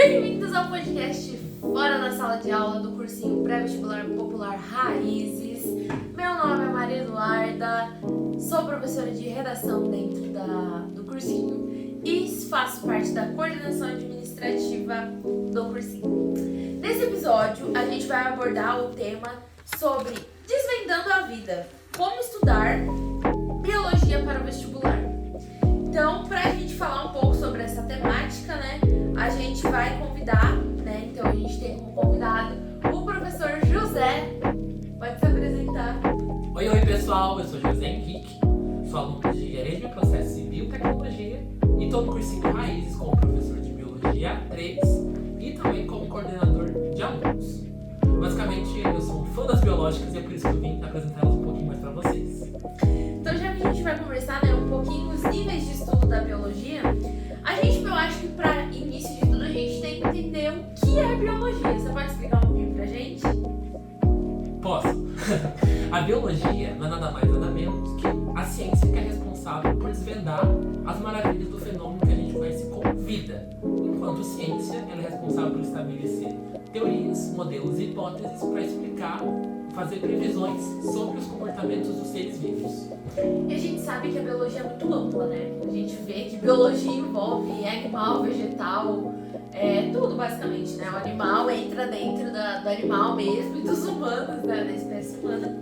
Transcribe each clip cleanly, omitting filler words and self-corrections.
Bem-vindos ao podcast Fora da Sala de Aula do cursinho Pré-Vestibular Popular Raízes. Meu nome é Maria Eduarda, sou professora de redação dentro do cursinho e faço parte da coordenação administrativa do cursinho. Nesse episódio, a gente vai abordar o tema sobre desvendando a vida, como estudar biologia para o vestibular. Então, para a gente falar um pouco sobre essa temática, a gente vai convidar, então a gente tem como convidado o professor José. Pode se apresentar. Oi pessoal, eu sou José Henrique, sou aluno de Engenharia de Processos e Biotecnologia e estou no cursinho Raízes como professor de Biologia 3 e também como coordenador de alunos. Basicamente, eu sou um fã das biológicas e é por isso que eu vim apresentá-las um pouquinho mais para vocês. Então, já que a gente vai conversar um pouquinho os níveis de estudo da biologia, eu acho que para início de tudo a gente tem que entender o que é biologia. Você pode explicar um pouquinho pra gente? Posso. A biologia não é nada mais nada menos que a ciência que é responsável por desvendar as maravilhas do fenômeno que a gente conhece como vida. Enquanto ciência, ela é responsável por estabelecer teorias, modelos e hipóteses para explicar, fazer previsões sobre os comportamentos dos seres vivos. E a gente sabe que a biologia é muito ampla, A gente vê que biologia envolve animal, vegetal, tudo basicamente, O animal entra dentro do animal mesmo e dos humanos, da espécie humana.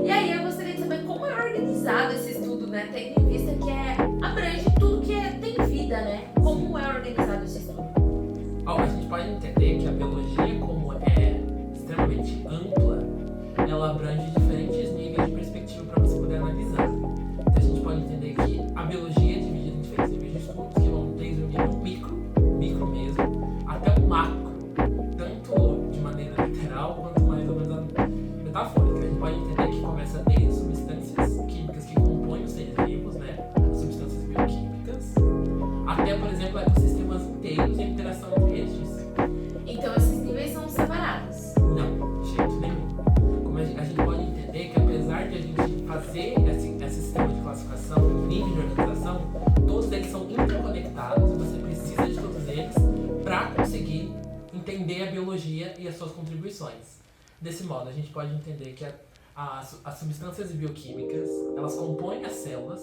E aí eu gostaria de saber como é organizado esse estudo, tendo em vista que abrange tudo que tem vida, Como é organizado esse estudo? A gente pode entender que a biologia, como é extremamente ampla, ela abrange diferentes níveis de perspectiva para você poder analisar. Então a gente pode entender que a biologia é dividida em diferentes níveis de estudos, que vão desde o nível micro mesmo, até o macro, tanto de maneira literal quanto mais ou menos metafórica. A gente pode entender que começa desde substâncias químicas que compõem os seres vivos, as substâncias bioquímicas, até, por exemplo, ecossistemas inteiros e a interação entre estes. Então esses níveis são separados? Não, de jeito nenhum. Como a gente pode entender que apesar de a gente fazer esse sistema de classificação, nível de organização, todos eles são interconectados e você precisa de todos eles para conseguir entender a biologia e as suas contribuições. Desse modo, a gente pode entender que as substâncias bioquímicas, elas compõem as células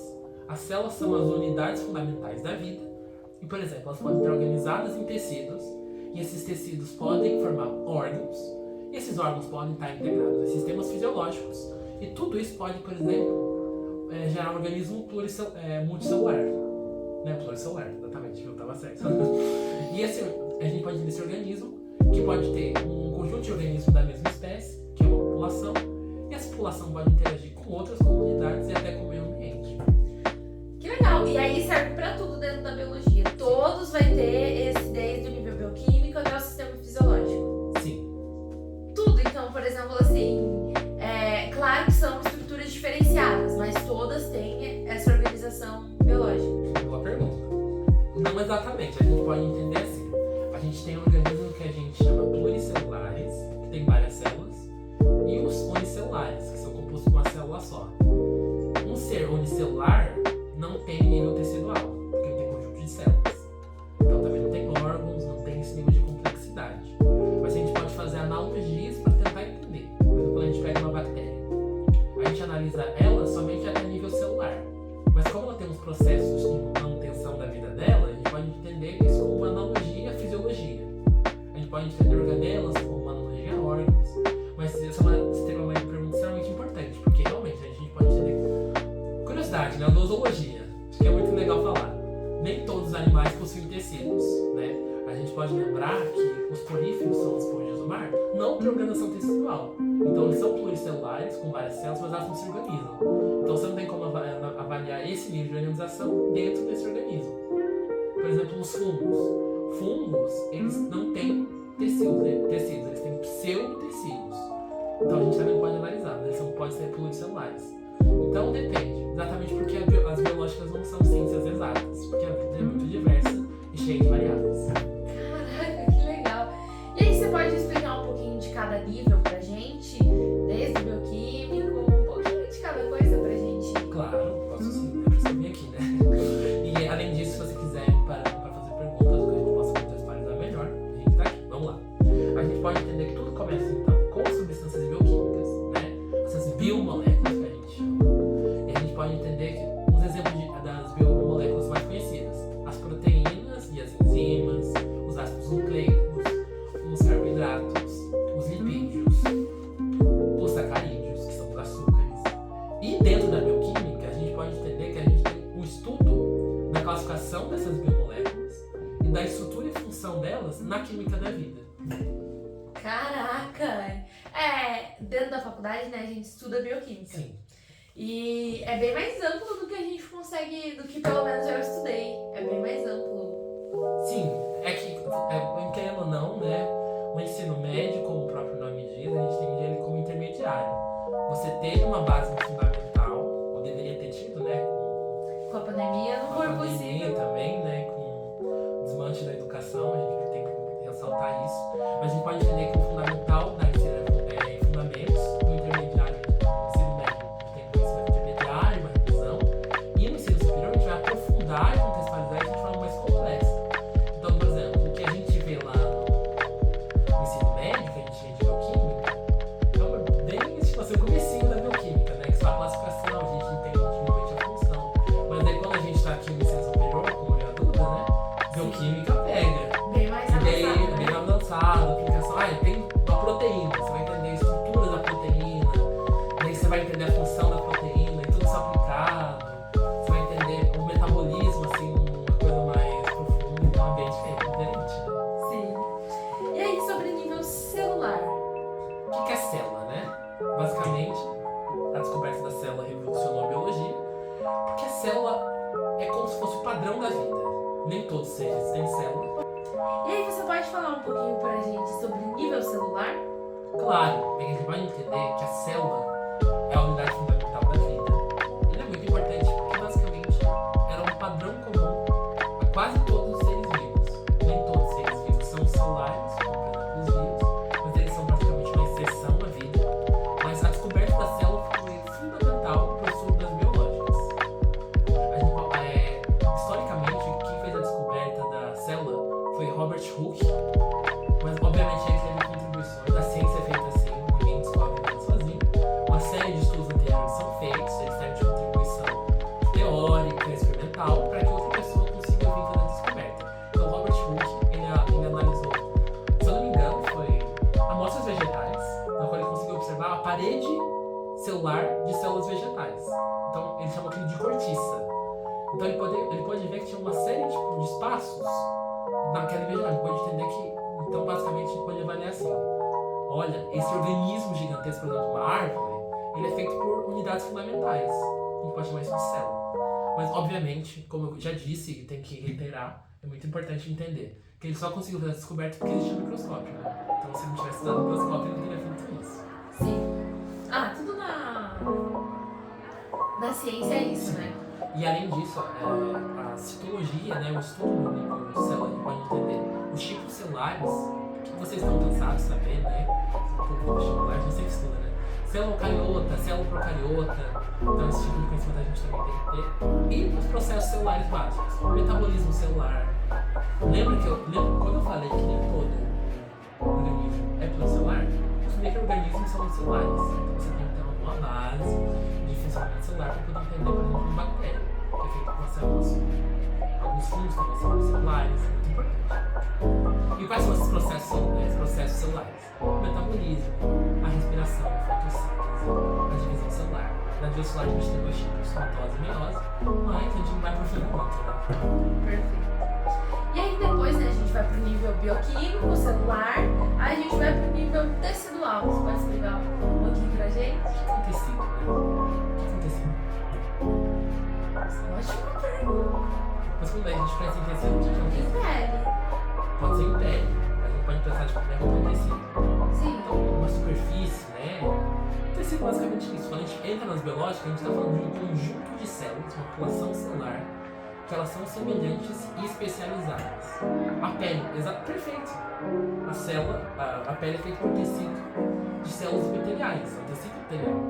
são as unidades fundamentais da vida e, por exemplo, elas podem estar organizadas em tecidos e esses tecidos podem formar órgãos e esses órgãos podem estar integrados em sistemas fisiológicos e tudo isso pode, por exemplo, gerar um organismo multicelular. Pluricelular, exatamente, eu estava certo. E a gente pode ter esse organismo que pode ter um conjunto de organismos da mesma espécie, que é uma população, e essa população pode interagir com outras comunidades e até com o meio ambiente. Que legal! E aí serve para tudo dentro da biologia. Todos vai ter desde o nível bioquímico até o sistema fisiológico. Sim. Tudo, então, por exemplo, assim, claro que são estruturas diferenciadas, mas todas têm essa organização biológica. Boa pergunta. Não exatamente, a gente pode entender assim. A gente tem um organismo que a gente chama pluricelulares, que tem várias células, e os unicelulares, que são compostos por uma célula só. Um ser unicelular não tem nível tecidual, porque ele tem conjunto de células. Então também não tem órgãos, não tem esse nível de complexidade. Mas a gente pode fazer analogias para tentar entender. Por exemplo, quando a gente pega uma bactéria, a gente analisa ela somente até nível celular. Mas como ela tem uns processos de manutenção da vida dela, a gente pode entender isso como uma analogia à fisiologia. A gente pode entender organelas como uma analogia a órgãos. Mas essa é uma pergunta extremamente importante, porque realmente a gente pode entender. Curiosidade, a nosologia. Acho que é muito legal falar. Nem todos os animais possuem tecidos, A gente pode lembrar que os poríferos são as esponjas do mar, não têm organização tecidual. Então eles são pluricelulares, com várias células, mas elas não se organizam. Então você não tem como avaliar esse nível de organização dentro desse organismo. Por exemplo, os fungos. Fungos, eles não têm tecidos, eles têm pseudotecidos. Então a gente também pode analisar, eles não podem ser pluricelulares. Então depende, exatamente porque as biológicas não são ciências exatas, porque a vida é muito diversa e cheia de variáveis. Caraca, que legal! E aí você pode explicar um pouquinho de cada nível pra gente? Desde o bioquímico, um pouquinho de cada coisa pra gente? Claro, posso sim, é por isso que eu vim aqui, E além disso, se você quiser parar para fazer perguntas, que a gente possa contextualizar melhor, a gente aplicação delas na química da vida. Caraca! Dentro da faculdade, né, a gente estuda bioquímica. Sim. E é bem mais amplo do que a gente consegue, do que pelo menos eu estudei. É bem mais amplo. Sim, é que, querendo ou não, né, o ensino médio, como o próprio nome diz, a gente tem ele como intermediário. Você teve uma base fundamental, ou deveria ter tido, né, Com a pandemia não com a foi pandemia possível. também, né, com o desmanche da educação, a gente tem que ressaltar isso. Mas a gente pode entender que o fundamental da ensino é fundamentos, no intermediário, ensino médio, tem conhecimento intermediário, uma revisão, e no ensino superior a gente vai aprofundar e contextualizar isso de forma mais complexa. Então, por exemplo, o que a gente vê lá no ensino médio, que a gente vê de bioquímica, é bem tipo assim, o comecinho da bioquímica, né? Que só a classificação, a gente entende intimamente a função. Mas aí quando a gente tá aqui no ensino superior, como eu adulta, né? Bioquímica pega. Bem mais E daí, avançado, bem né? avançado, aplicação. Tem uma proteína, você vai entender a estrutura da proteína, daí você vai entender a função da proteína, e tudo isso aplicado. Você vai entender o metabolismo, assim, uma coisa mais profunda, então é bem diferente, né? Sim. E aí, sobre nível celular? O que é célula, né? Basicamente, a descoberta da célula revolucionou a biologia, porque a célula é como se fosse o padrão da vida. Nem todos os seres têm célula. E aí, você pode falar um pouquinho pra gente sobre nível celular? Claro, a gente vai entender que a célula é a unidade fundamental da vida. Ele é muito importante porque, basicamente, era um padrão comum a quase todos os seres vivos. Nem todos os seres vivos são celulares, como por exemplo os vírus, mas eles são praticamente uma exceção à vida. Mas a descoberta da célula foi fundamental para o estudo das biológicas. Historicamente, quem fez a descoberta da célula foi Robert Hooke, mas obviamente ele teve contribuições. A ciência é feita assim, ninguém descobre nada sozinho. Uma série de estudos anteriores são feitos, eles servem de contribuição teórica, experimental, para que outra pessoa consiga vir fazer a descoberta. Então Robert Hooke, ele analisou, se eu não me engano, foi amostras vegetais, na qual ele conseguiu observar a parede celular de células vegetais. Então ele chamou aquilo de cortiça. Então ele pode ver que tinha uma série de espaços naquela vegetal. Ele pode entender que, então basicamente, ele pode avaliar assim: olha, esse organismo gigantesco, por exemplo, uma árvore, ele é feito por unidades fundamentais. A gente pode chamar isso de célula. Mas, obviamente, como eu já disse e tem que reiterar, é muito importante entender que ele só conseguiu fazer essa descoberta porque existia um microscópio, né? Então, se ele não tivesse estudado o microscópio, ele não teria feito isso. Sim. Tudo na ciência é isso, né? E além disso, a citologia, né, o estudo do nível celular, a gente pode entender os tipos celulares, que vocês estão cansados de saber, né? Um pouco vestibular, a gente sempre estuda, né? Célula eucariota, célula procariota, então esse tipo de conhecimento a gente também tem que ter. E os processos celulares básicos, o metabolismo celular. Lembra quando eu falei que nem todo organismo é pluricelular? Os micro-organismos são celulares, então você tem que ter uma boa base de funcionamento celular para poder entender, por exemplo, uma bactéria, que é feita por células. Alguns fungos também são celulares, é muito importante. E quais são esses processos celulares? O metabolismo, a respiração, a fotossíntese, a divisão celular. Na divisão celular a gente tem dois tipos, mitose e meiose, mas a gente não vai aprofundar muito, né? Perfeito. E aí depois, né, a gente vai pro nível bioquímico, celular, aí a gente vai pro nível tecidual. Você pode explicar um pouquinho pra gente? O que é um tecido, né? O que é um tecido? Ótima pergunta. Mas quando a gente pensa em tecido, o que é um Em tecido? pele. Pode ser em pele, mas a gente pode pensar de qualquer roupa em tecido. Sim. Então, uma superfície, né? O tecido é basicamente isso. Quando a gente entra nas biológicas, a gente está falando de um conjunto de células, uma população celular, que elas são semelhantes e especializadas. A pele, perfeito. A célula, a pele é feita por tecido de células epiteliais, é um tecido epitelial.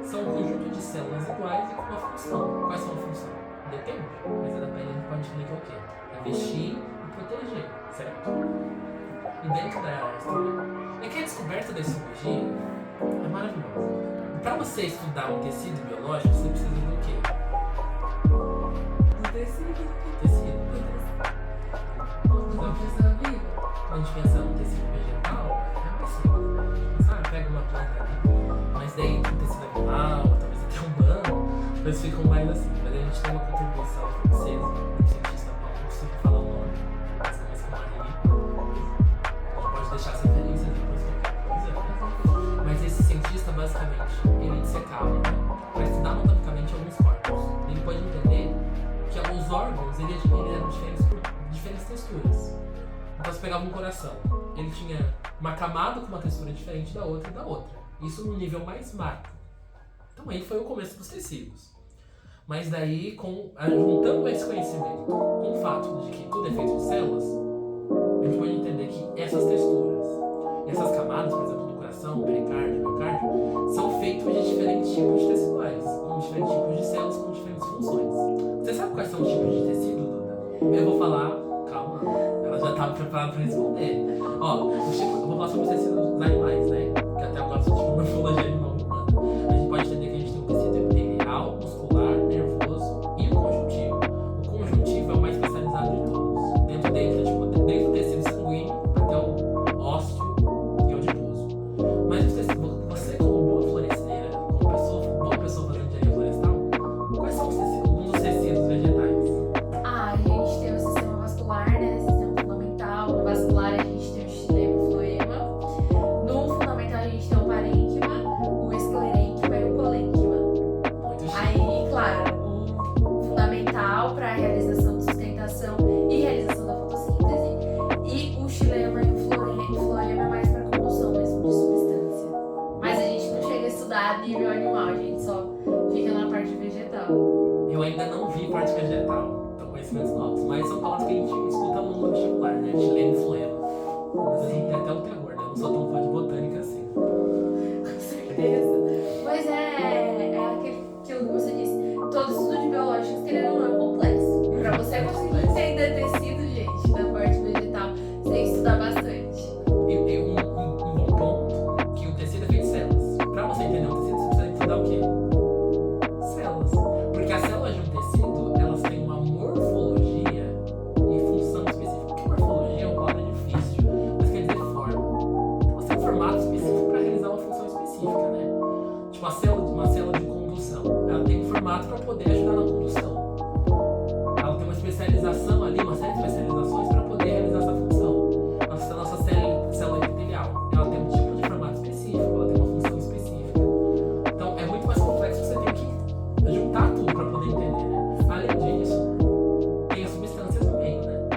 São um conjunto de células iguais e com uma função. Quais são a função? Depende, mas a da pele a gente pode entender que é o quê? É vestir e proteger, certo? E dentro da história, é que a descoberta da histologia é maravilhosa. Para você estudar um tecido biológico, você precisa do quê? Tecido. Tecido. Uma pessoa viva. Quando a gente pensa no tecido vegetal, é mais simples, né? A gente pensa, pega uma planta ali, mas daí tem tecido animal, talvez até humano, eles ficam mais assim. Mas a gente tem uma contribuição francesa, um cientista, não consigo falar o nome, mas é mais que Marie, dissecar para estudar anatomicamente alguns corpos. Ele pode entender que alguns órgãos ele eram diferentes texturas. Então, você pegava um coração, ele tinha uma camada com uma textura diferente da outra e da outra. Isso no nível mais macro. Então, aí foi o começo dos tecidos. Mas daí, juntando esse conhecimento com o fato de que tudo é feito de células, a gente pode entender que essas texturas, essas camadas, por exemplo, do coração, pericárdio, miocárdio, são feitos de diferentes tipos de teciduais, com diferentes tipos de células, com diferentes funções. Você sabe quais são os tipos de tecido, Duda? Eu vou falar, calma, ela já estava preparada para responder. Ó, eu vou falar sobre os tecidos dos animais, né? Que até agora são tipo morfologia animal humana. A gente pode entender que a gente tem um tecido epitelial, muscular, nervoso e o conjuntivo. O conjuntivo é o mais especializado de todos. Dentro dele, desde o tecido sanguíneo até o ósseo e o adiposo. Mas você, como boa floresteira, como boa pessoa fazendo engenharia florestal, quais são alguns dos tecidos vegetais? A gente tem o sistema vascular, né? Sistema fundamental. No vascular a gente tem o xilema e o floema. No fundamental a gente tem o parênquima, o esclerênquima e o colênquima. Muito chique. Aí, claro, o fundamental para a realização de sustentação e realização da fotossíntese. E o xilema e o floema é mais para combustão mesmo de substância. Mas a gente não chega a estudar a nível animal, a gente só fica na parte vegetal. Eu ainda não vi parte vegetal, então conhecimentos novos, mas são palavras que a gente escuta no vestibular, né? Xilema e floema. Às vezes tem até o terror, né? Eu não sou tão fã de botânica assim. Com certeza. Mas é aquilo que você disse. Todo estudo de biológicos, querendo ou não, é complexo. Pra você conseguir entender tecido, gente, na parte vegetal, você tem que estudar bastante. E um bom ponto, que o tecido é feito de células. Pra você entender um tecido, você precisa estudar o quê? Células. Porque as células de um tecido, elas têm uma morfologia e função específica. Porque morfologia é uma palavra difícil, mas quer dizer forma. Então, você tem um formato específico para realizar uma função específica, né? Tipo, uma célula de condução, ela tem um formato para poder ajudar na condução. Ela tem uma especialização ali, uma série de especializações para poder realizar essa função. Nossa célula epitelial, ela tem um tipo de formato específico, ela tem uma função específica. Então, é muito mais complexo, você tem que juntar tudo para poder entender, né? Além disso, tem as substâncias no meio, né?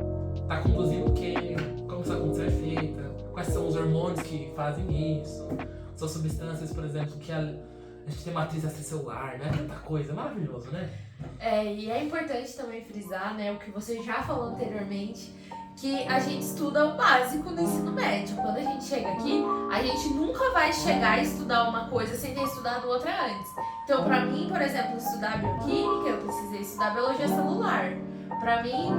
Tá conduzindo o quê? Como essa condução é feita? Quais são os hormônios que fazem isso? São substâncias, por exemplo, que a gente tem matriz extracelular, né? Tanta coisa, é maravilhoso, né? E é importante também frisar, né, o que você já falou anteriormente, que a gente estuda o básico no ensino médio. Quando a gente chega aqui, a gente nunca vai chegar a estudar uma coisa sem ter estudado outra antes. Então, pra mim, por exemplo, estudar bioquímica, eu precisei estudar biologia celular. Pra mim,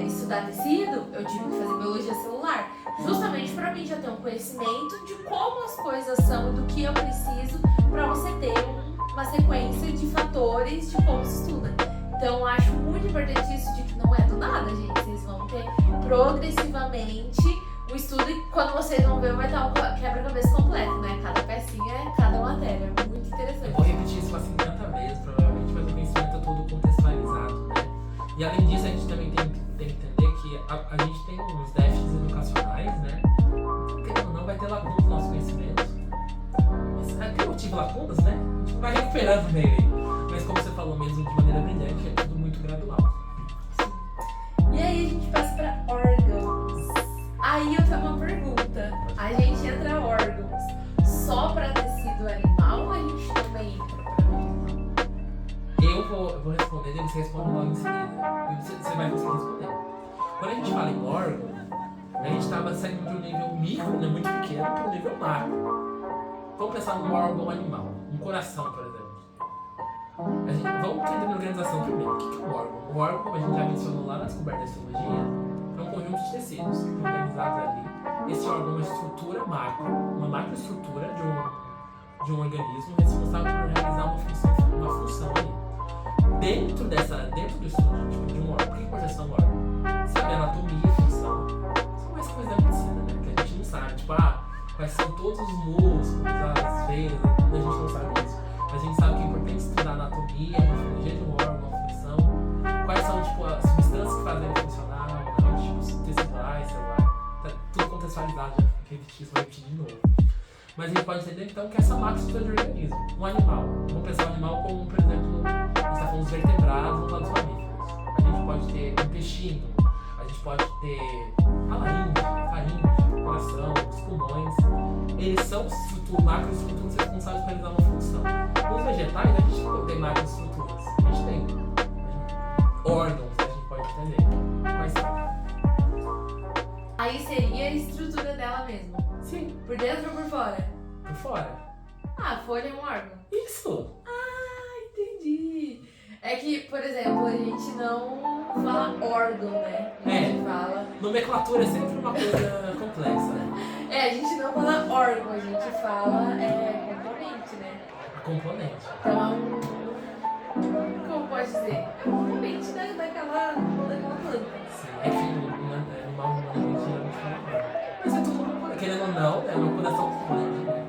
estudar tecido, eu tive que fazer biologia celular. Justamente pra mim já ter um conhecimento de como as coisas são e do que eu preciso pra você ter uma sequência de fatores de como se estuda. Então, eu acho muito importante isso de que não é do nada, gente. Vocês vão ter progressivamente o estudo e quando vocês vão ver vai estar um quebra-cabeça completo, né? Cada pecinha é cada matéria. É muito Eu interessante. vou repetir isso assim 50 vezes, provavelmente, mas o conhecimento é todo contextualizado, né? E além disso, a gente também tem que entender que a gente tem uns déficits educacionais, né? Querendo ou não, vai ter lacunas no nosso conhecimento. Mas até eu tive lacunas, né? A gente vai recuperando meio aí. Mas como você falou mesmo, de maneira brilhante, é tudo muito gradual. E aí a gente passa pra órgãos. Aí eu tenho uma pergunta. A gente entra órgãos só pra tecido animal ou a gente também entra pra vegetal? Eu vou responder e você responde logo em seguida. E você vai conseguir responder. Quando a gente fala em órgão, a gente estava saindo de um nível micro, né, muito pequeno, para um nível macro. Vamos pensar num órgão animal, um coração, por exemplo. Vamos entender a organização primeiro. O que é um órgão? O órgão, como a gente já mencionou lá na descoberta da histologia, é um conjunto de tecidos que estão organizados ali. Esse órgão é uma estrutura macro, uma macroestrutura de um organismo responsável por realizar uma função ali. Dentro do estudo tipo, de um órgão, por que pode ser um órgão? Saber anatomia e função são mais coisas da medicina, né? Que a gente não sabe. Tipo, quais são todos os músculos, as veias, a gente não sabe isso. Mas a gente sabe que é importante estudar a anatomia, a morfologia de um órgão, a função, quais são tipo, as substâncias que fazem ele funcionar, né? Tipo, teciduais, celular. Tá tudo contextualizado, já repetir, só repetir de novo. Mas a gente pode entender então que essa macroestrutura de organismo, um animal, vamos pensar o animal como, por exemplo, a gente está falando dos vertebrados, vamos falar dos mamíferos. A gente pode ter um intestino, a gente pode ter a laringe, faringe, coração, os pulmões. Eles são macroestruturas responsáveis por realizar uma função. Nos vegetais, a gente não tem macroestruturas, a gente tem órgãos, a gente pode entender. Quais são? Aí seria a estrutura dela mesmo. Sim, Por dentro ou por fora? por fora. Ah, a folha é um órgão. Isso! Entendi. É que, por exemplo, a gente não fala órgão, né? A gente fala. Nomenclatura é sempre uma coisa complexa, né? A gente não fala órgão, a gente fala componente, né? Componente. Então é um. Como pode dizer? É um componente daquela planta. Sim, é que o animal humano a gente geralmente fala órgão. Mas é tudo componente. Querendo ou não, é uma coração componente, né?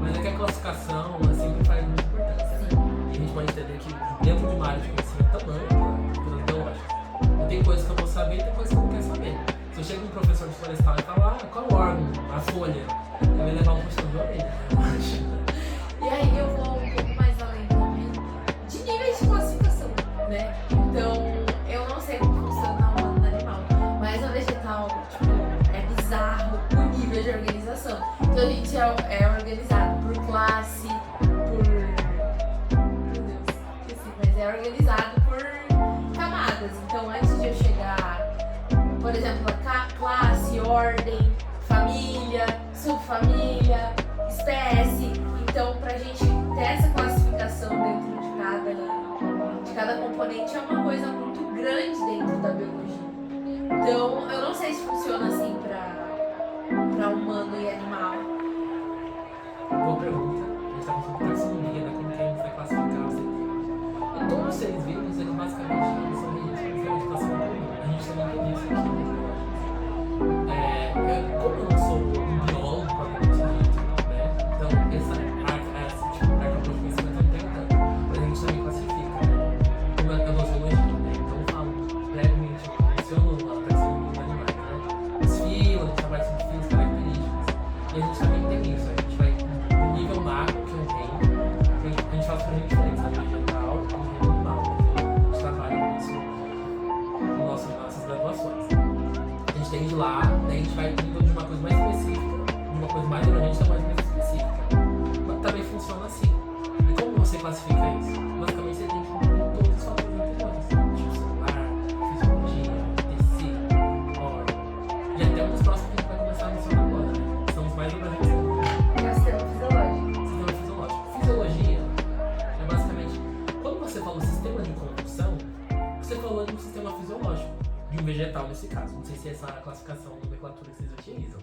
Mas é que a classificação sempre faz muita importância, né? E a gente pode entender que dentro de uma área de conhecimento tão ampla, pelas biológicas, tem coisas que eu vou saber e tem coisas que eu não quero saber. Se eu chego um professor de florestal e falar, qual é o órgão? A folha. Ele vai levar um puxão de orelha, né? Eu acho. E aí eu vou um pouco mais além também de níveis de classificação, né? Então, eu não sei como funciona na humana no animal, mas no vegetal, tipo, é bizarro o nível de organização. Então a gente é organizado por classe, por. Meu Deus, esqueci, mas é organizado por camadas. Então antes de eu chegar, por exemplo, a classe, ordem, família, subfamília, espécie. Então, pra gente ter essa classificação dentro de cada componente é uma coisa muito grande dentro da biologia. Então, eu não sei se funciona assim pra humano e animal. Boa pergunta. A gente tá falando sobre taxonomia, né? Como que a gente vai classificar os seres. E todos os seres vivos, eles basicamente são regidos por classificação comum. A gente também tem isso aqui, né? Como eu não sou um biólogo, propriamente dito, né? Então, esse tipo de arca de conhecimento eu não tenho tanto. Mas a gente também classifica, né? Como é a nosologia, né? Então, eu falo brevemente, eu menciono a taxonomia dos animais, né? Os filos, a gente trabalha sobre filos, características. E a gente também tem isso, a gente vai no nível macro, que é o reino, a gente faz por reino diferente, sabe? Vegetal e reino animal. A gente trabalha com isso nas nossas graduações. A gente tem de lá, daí a gente vai indo de uma coisa mais específica, de uma coisa mais abrangente a uma coisa mais específica. Mas também funciona assim. E como você classifica isso? Basicamente você tem que entender todos os fatores anteriores, tipo celular, fisiologia, tecido, órgão. E até um dos próximos que a gente vai começar a mencionar agora, né? São os mais abrangentes. Sistema fisiológico. Sistema fisiológico. Fisiologia é basicamente, quando você falou sistema de condução, você falou de um sistema fisiológico, de um vegetal nesse caso. Não sei se é essa a classificação, a nomenclatura que vocês utilizam.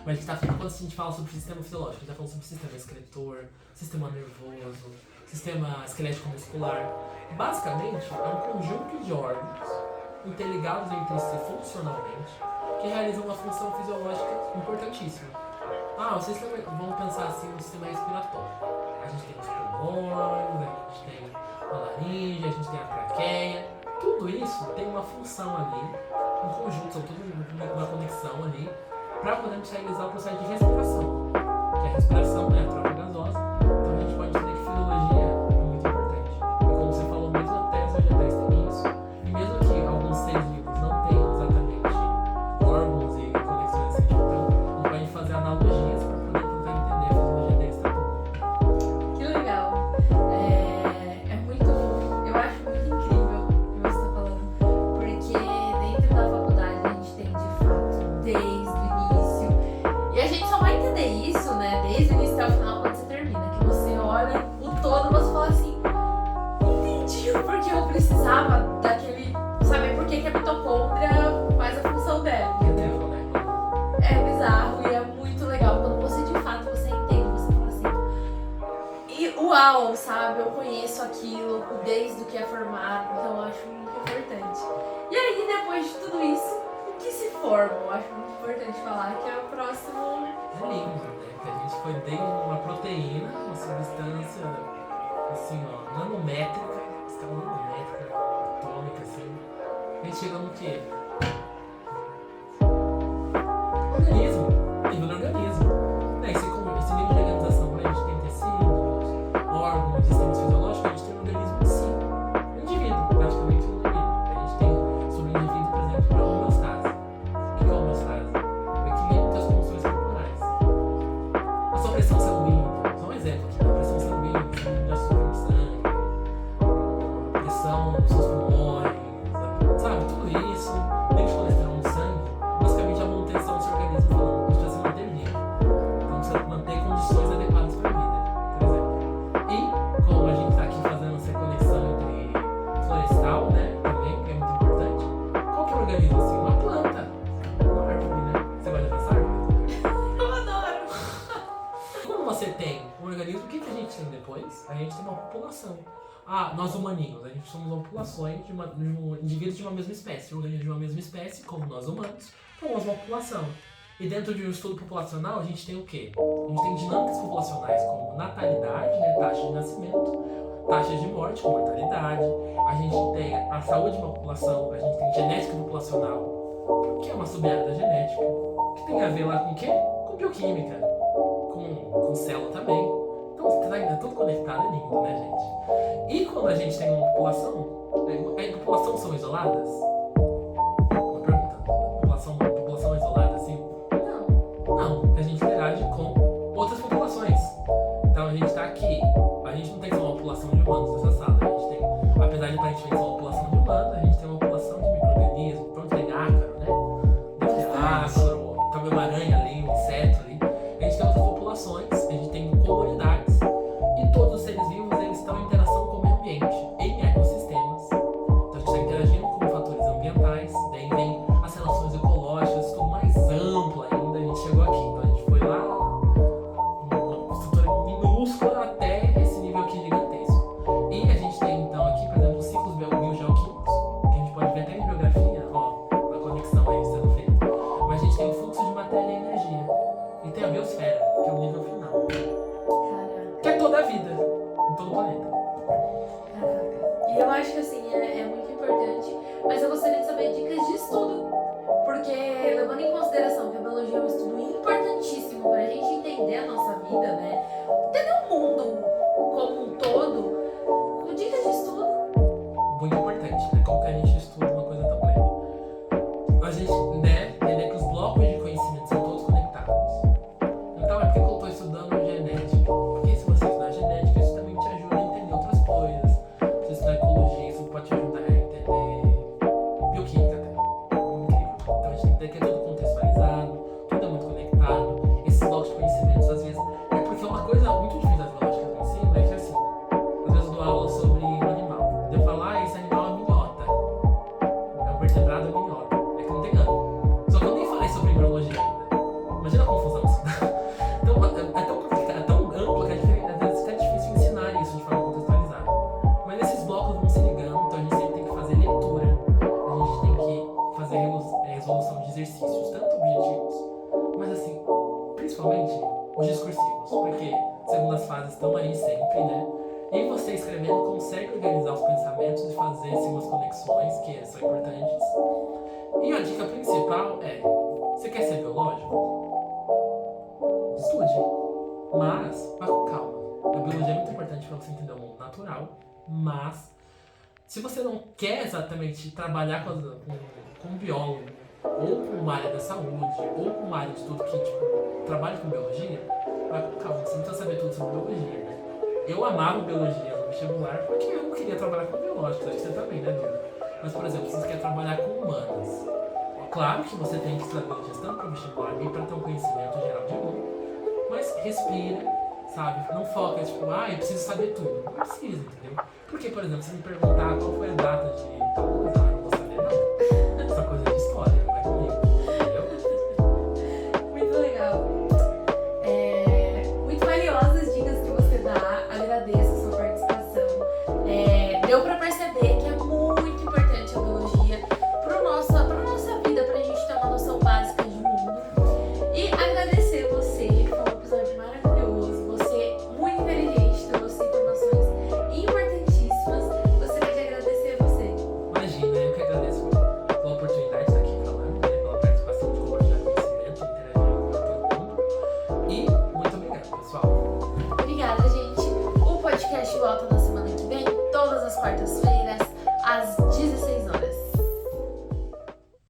Mas a gente tá falando, quando a gente fala sobre sistema fisiológico, a gente tá falando sobre sistema excretor, sistema nervoso, sistema esquelético muscular. Basicamente, é um conjunto de órgãos interligados entre si funcionalmente que realizam uma função fisiológica importantíssima. O sistema, vamos pensar assim no sistema respiratório. A gente tem os pulmões, a gente tem a laringe, a gente tem a traqueia. Tudo isso tem uma função ali, um conjunto, são tudo uma conexão ali, para podermos realizar o processo de respiração. Que a respiração é a troca gasosa, então a gente pode dizer que fisiologia é muito importante. E como você falou, mesmo até os vegetais têm isso, e mesmo que alguns seres vivos não tenham exatamente órgãos e conexões assim, então a gente pode fazer analogias para poder tentar entender a fisiologia deles também. Que legal. Eu acho muito incrível o que você está falando, porque dentro da faculdade a gente tem de fato desde o início, e a gente só vai entender isso, né, desde o início até o final quando você termina, que você olha o todo e você fala assim, entendi o porquê eu precisava daquele, saber por que a mitocôndria faz a função dela, entendeu? É bizarro e é muito legal quando você de fato você entende, você fala assim, e uau, sabe, eu conheço aquilo desde o que é formado, então eu acho muito importante. E aí depois de tudo isso, o que se forma? Eu acho muito importante falar que é o próximo. É lindo, né? Que a gente foi desde uma proteína, uma substância assim, ó, nanométrica, escala nanométrica, atômica, assim. A gente chegou no quê? Organismo, nível do organismo. Esse nível de organização tem depois? A gente tem uma população. Nós humaninhos, a gente somos populações de indivíduos de uma mesma espécie, organismos de uma mesma espécie, como nós humanos, formamos uma população. E dentro de um estudo populacional, a gente tem o quê? A gente tem dinâmicas populacionais como natalidade, né, taxa de nascimento, taxa de morte, com mortalidade. A gente tem a saúde de uma população, a gente tem genética populacional, que é uma sub-área da genética, que tem a ver lá com o quê? Com bioquímica, com célula também. Então, tá tudo conectado, é lindo, né, gente? E quando a gente tem uma população, a população são isoladas? Uma pergunta. População isolada, assim? Não, a gente interage com outras populações. Então a gente tá aqui, a gente não tem só uma população de humanos nessa sala, a gente tem, apesar de a gente ter só uma população de humanos, a gente tem uma população de micro-organismos, pronto, tem ácaro, né? Tem ácaro, também uma aranha ali, um inseto ali. A gente tem outras populações, a gente tem comunidades, e todos os seres vivos eles estão em interação com o meio ambiente, em ecossistemas. Então a gente está interagindo com fatores ambientais, daí vem as relações ecológicas, tudo mais amplo ainda, a gente chegou aqui, então a gente foi lá, uma estrutura minúscula até esse nível aqui gigantesco. E a gente tem então aqui, por exemplo, os ciclos biogeoquímicos, que a gente pode ver até em biografia, a conexão aí sendo feita. Mas a gente tem o fluxo de matéria e energia. E tem a biosfera, que é o nível final. Caraca. Que é toda a vida, em todo o planeta. Caraca. E eu acho que assim, é muito importante, mas eu gostaria de saber dicas de estudo. Porque, levando em consideração que a biologia é um estudo importantíssimo para a gente entender a nossa vida, né? Entender o mundo como um todo, com dicas de estudo. Muito importante, né? Como que a gente estuda uma coisa tão leve? A gente, né, entender que os blocos de conhecimento são todos conectados. Então, é porque eu estou estudando genética. Porque se você estudar genética, isso também te ajuda a entender outras coisas. Se você estudar ecologia, isso pode te ajudar a entender bioquímica até. Incrível. Então, a gente tem que entender que é tudo contextualizado, tudo é muito conectado. Esses blocos de conhecimentos, às vezes, é porque uma coisa muito difícil das biológicas no ensino é que, assim, às vezes eu dou aula sobre um animal. Eu falo, esse animal é uma minhota. É um vertebrado, é uma minhota. É que não tem ano. Só que eu nem falei sobre embriologia ainda. Imagina a confusão isso. Então, é tão complicado, é tão amplo que às vezes é difícil ensinar isso de forma contextualizada. Mas esses blocos vão se ligando, então a gente sempre tem que fazer leitura. A gente tem que fazer resolução de exercícios, tanto objetivos, mas assim, principalmente os discursivos, porque segundas fases estão aí sempre, né? E você escrevendo consegue organizar os pensamentos e fazer assim, umas conexões que são importantes. E a dica principal é: você quer ser biológico? Estude, mas vá com calma. A biologia é muito importante para você entender o mundo natural, mas se você não quer exatamente trabalhar com um biólogo, ou com uma área da saúde, ou com uma área de tudo que trabalha com biologia, vai com calma, você não precisa saber tudo sobre biologia, né? Eu amava biologia no vestibular porque eu queria trabalhar com biológicos, acho que você também, né, Duda? Mas, por exemplo, se você quer trabalhar com humanas, claro que você tem que estudar biologia tanto para o vestibular e para ter um conhecimento geral de mundo, mas respira, sabe? Não foca, eu preciso saber tudo. Não precisa, entendeu? Porque, por exemplo, se me perguntar qual foi a data de tal coisa, eu não vou saber, não. Essa coisa de história, não é comigo, entendeu? Muito legal. Muito valiosas as dicas que você dá. Agradeço a sua participação. Deu pra perceber que é muito importante a biologia pra nossa vida, pra gente ter uma noção básica de mundo. E agradecer você, foi um episódio maravilhoso. Você muito inteligente, trouxe informações importantíssimas. Gostaria de agradecer a você. Imagina, eu que agradeço pela oportunidade de estar aqui falando, né, pela participação, de compartilhar conhecimento, interagir com todo mundo. E muito obrigado, pessoal. Obrigada, gente. O podcast volta na semana que vem, todas as quartas-feiras.